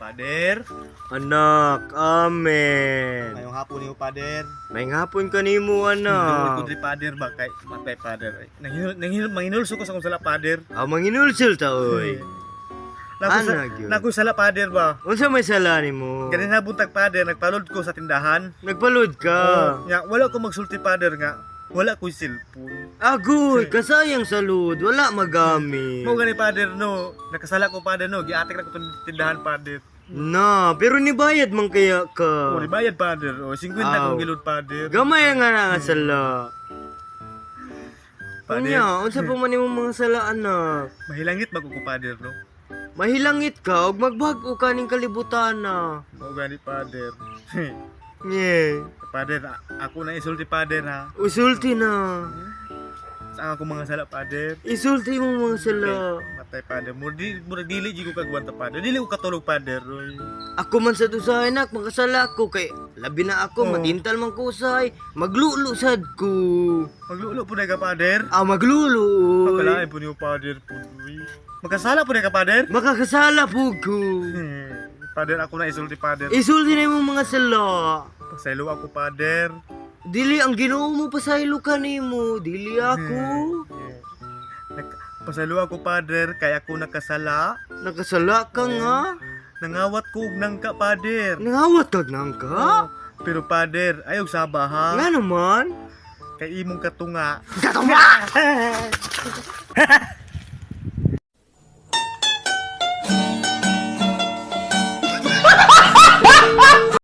Pader, Anak, amen. ngayong hapon niyo pader. May hapon ka nimo Dungod anak. ko diri pader ba kay matay pader. Manginulso ko sa kong sala pader. Manginulsil ta oy. Anak yun. Naku sala pader ba. Unsa may sala nimo? Ganin na buntag pader, nagpalod ko sa tindahan. Nagpalod ka. Nya wala ko magsulti pader nga. Wala ko cellphone. Agoy, kasayang salud, wala magamit. Mo gani pader no. Nakasala ko pader no. Giatik na ko tong tindahan pader. Na, pero nibayad man kaya ka. Oh, bayad pader. Oh, 50 Aw. kong gilod pader. Gamay nga na nga sala. Pader. Unya, unsa pa man imong mga sala anak? Mahilangit magko pader no. Mahilangit ka ug magbag-o ka ning kalibutan na. Mo gani pader. Yeah. Pader, ako na isulti pader ha. Usulti na. Saan ako mga sala pader? Isulti mo mga sala. Matay pader. Mura dili di ko kagwanta pader. Dili ko katulog pader. Roy. Ako man sa tusahay nak, makasala ko kay labi na ako, Oh. matintal man ko usay. Maglulu sad ko. Maglulo po na ka pader. Maglulu. Pagkalain po niyo pader po. Roy. Magkasala po na ka pader. Makakasala po ko. Pader, ako na isulti pader. Isulti na mo mga sala. Pasaylo ako pader. Dili ang Ginoo mo pasaylo ka nimo, dili ako. Pasaylo ako pader. Kaya ako nakasala. Nakasala ka nga. Nangawat ko og nangka pader. Nangawat ka nang ka? Pero pader, ayog saba ha. Nga naman. Kay imong katunga. Katunga!